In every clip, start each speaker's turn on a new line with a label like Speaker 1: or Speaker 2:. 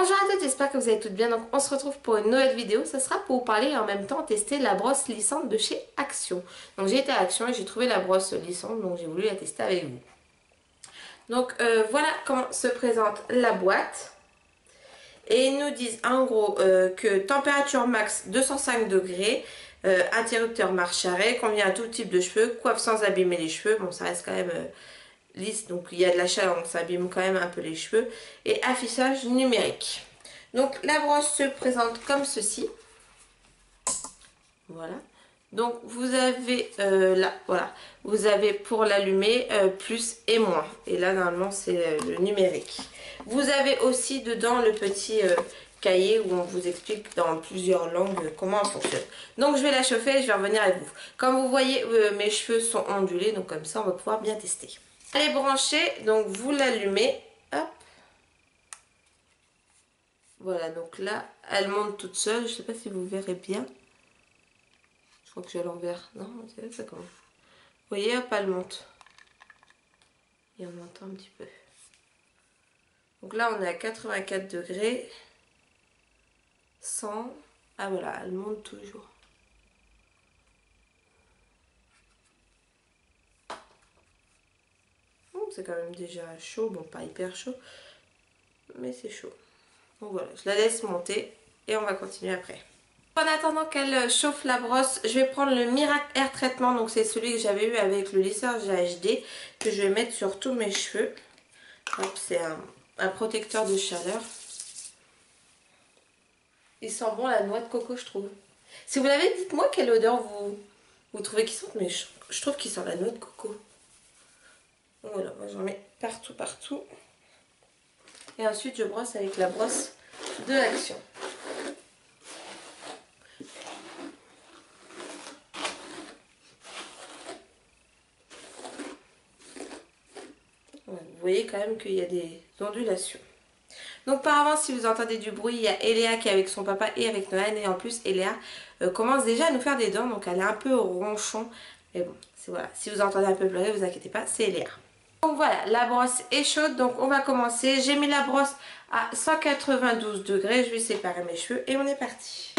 Speaker 1: Bonjour à tous, j'espère que vous allez toutes bien. Donc on se retrouve pour une nouvelle vidéo. Ça sera pour vous parler et en même temps tester la brosse lissante de chez Action. Donc j'ai été à Action et j'ai trouvé la brosse lissante, donc j'ai voulu la tester avec vous. Donc voilà comment se présente la boîte. Et ils nous disent en gros que température max 205 degrés, interrupteur marche arrêt, convient à tout type de cheveux, coiffe sans abîmer les cheveux. Bon, ça reste quand même lisse, donc il y a de la chaleur, donc ça abîme quand même un peu les cheveux. Et affichage numérique. Donc la brosse se présente comme ceci. Voilà. Donc vous avez là, voilà, vous avez pour l'allumer plus et moins. Et là normalement c'est le numérique. Vous avez aussi dedans le petit cahier où on vous explique dans plusieurs langues comment elle fonctionne. Donc je vais la chauffer et je vais revenir avec vous. Comme vous voyez, mes cheveux sont ondulés, donc comme ça on va pouvoir bien tester. Elle est branchée, donc vous l'allumez. Hop. Voilà, donc là elle monte toute seule. Je ne sais pas si vous verrez bien. Je crois que j'ai l'envers. Non, ça commence. Vous voyez, hop, elle monte. Et on entend un petit peu. Donc là, on est à 84 degrés. 100. Ah voilà, elle monte toujours. C'est quand même déjà chaud. Bon, pas hyper chaud. Mais c'est chaud. Donc voilà, je la laisse monter. Et on va continuer après. En attendant qu'elle chauffe la brosse, je vais prendre le Miracle Air Treatment. Donc c'est celui que j'avais eu avec le lisseur GHD. Que je vais mettre sur tous mes cheveux. C'est un protecteur de chaleur. Il sent bon la noix de coco, je trouve. Si vous l'avez, dites-moi quelle odeur vous trouvez qu'il sent. Mais je trouve qu'il sent la noix de coco. Donc voilà, moi j'en mets partout, partout. Et ensuite je brosse avec la brosse de Action. Vous voyez quand même qu'il y a des ondulations. Donc par avance, si vous entendez du bruit, il y a Eléa qui est avec son papa et avec Noël. Et en plus, Eléa commence déjà à nous faire des dents. Donc elle est un peu ronchon. Mais bon, voilà. Si vous entendez un peu pleurer, vous inquiétez pas, c'est Eléa. Donc voilà, la brosse est chaude. Donc on va commencer. J'ai mis la brosse à 192 degrés. Je vais séparer mes cheveux et on est parti.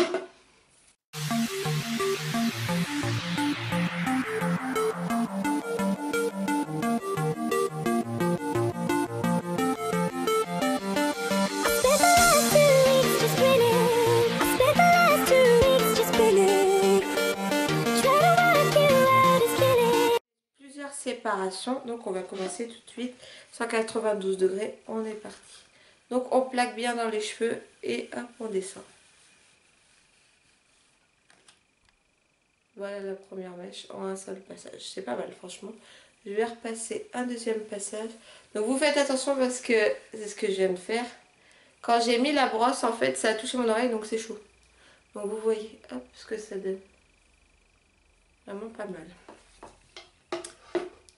Speaker 1: Séparation, donc on va commencer tout de suite. 192 degrés, on est parti. Donc on plaque bien dans les cheveux et hop, on descend. Voilà la première mèche en un seul passage. C'est pas mal, franchement. Je vais repasser un deuxième passage. Donc vous faites attention parce que c'est ce que je viens de faire. Quand j'ai mis la brosse, en fait, ça a touché mon oreille, donc c'est chaud. Donc vous voyez, hop, ce que ça donne. Vraiment pas mal.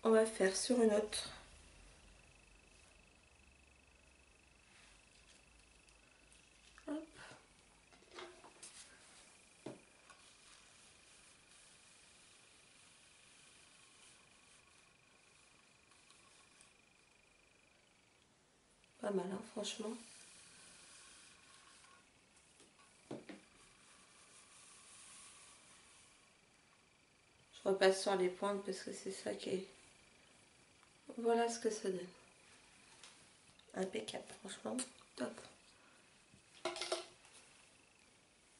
Speaker 1: On va faire sur une autre. Hop. Pas mal, hein, franchement. Je repasse sur les pointes parce que c'est ça qui est... Voilà ce que ça donne. Impeccable, franchement, top.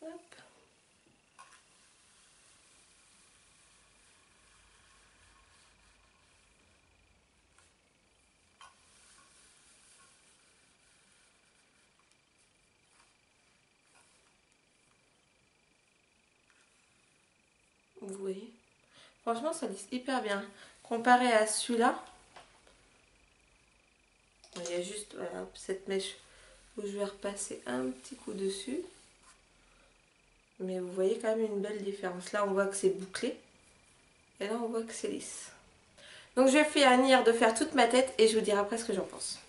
Speaker 1: Hop. Vous voyez, franchement, ça lisse hyper bien. Comparé à celui-là, il y a juste voilà, cette mèche où je vais repasser un petit coup dessus. Mais vous voyez quand même une belle différence. Là, on voit que c'est bouclé. Et là, on voit que c'est lisse. Donc, je vais finir de faire toute ma tête et je vous dirai après ce que j'en pense.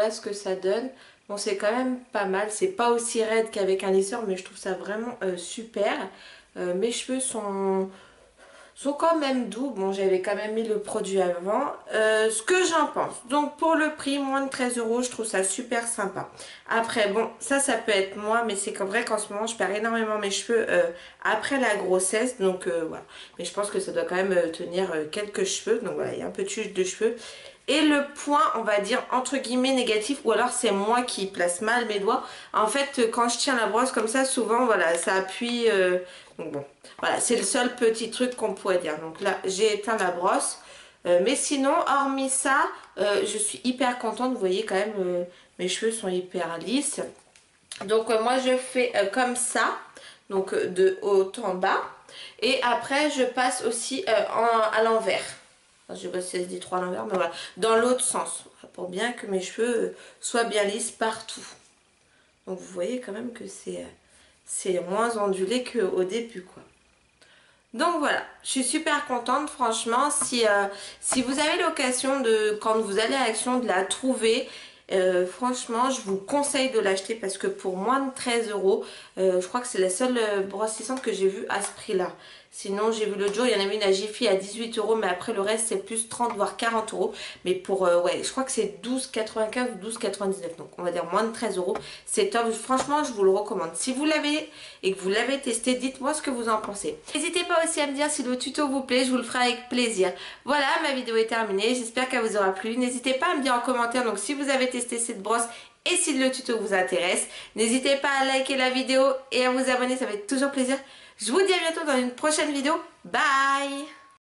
Speaker 1: voilà ce que ça donne. Bon, c'est quand même pas mal. C'est pas aussi raide qu'avec un lisseur, mais je trouve ça vraiment super. Mes cheveux sont quand même doux. Bon, j'avais quand même mis le produit avant. Ce que j'en pense. Donc, pour le prix, moins de 13 euros, je trouve ça super sympa. Après, bon, ça peut être moi, mais c'est vrai qu'en ce moment, je perds énormément mes cheveux après la grossesse. Donc, voilà. Mais je pense que ça doit quand même tenir quelques cheveux. Donc, voilà, il y a un peu de chute de cheveux. Et le point, on va dire, entre guillemets, négatif, ou alors c'est moi qui place mal mes doigts. En fait, quand je tiens la brosse comme ça, souvent, voilà, ça appuie. Donc bon, voilà, c'est le seul petit truc qu'on pourrait dire. Donc là, j'ai éteint la brosse. Mais sinon, hormis ça, je suis hyper contente. Vous voyez quand même, mes cheveux sont hyper lisses. Donc moi, je fais comme ça. Donc de haut en bas. Et après, je passe aussi à l'envers. Je sais pas si ça se dit trop à l'envers, mais voilà. Dans l'autre sens. Pour bien que mes cheveux soient bien lisses partout. Donc vous voyez quand même que c'est moins ondulé qu'au début, quoi. Donc voilà, je suis super contente, franchement. Si vous avez l'occasion de, quand vous allez à Action, de la trouver, franchement, je vous conseille de l'acheter parce que pour moins de 13 euros, je crois que c'est la seule brosse lissante que j'ai vue à ce prix-là. Sinon, j'ai vu l'autre jour, il y en avait une à Jiffy à 18 euros, mais après le reste, c'est plus 30 voire 40 euros. Mais pour, ouais, je crois que c'est 12,95 ou 12,99. Donc, on va dire moins de 13 euros. C'est top. Franchement, je vous le recommande. Si vous l'avez et que vous l'avez testé, dites-moi ce que vous en pensez. N'hésitez pas aussi à me dire si le tuto vous plaît, je vous le ferai avec plaisir. Voilà, ma vidéo est terminée. J'espère qu'elle vous aura plu. N'hésitez pas à me dire en commentaire donc si vous avez testé cette brosse et si le tuto vous intéresse. N'hésitez pas à liker la vidéo et à vous abonner, ça fait toujours plaisir. Je vous dis à bientôt dans une prochaine vidéo. Bye!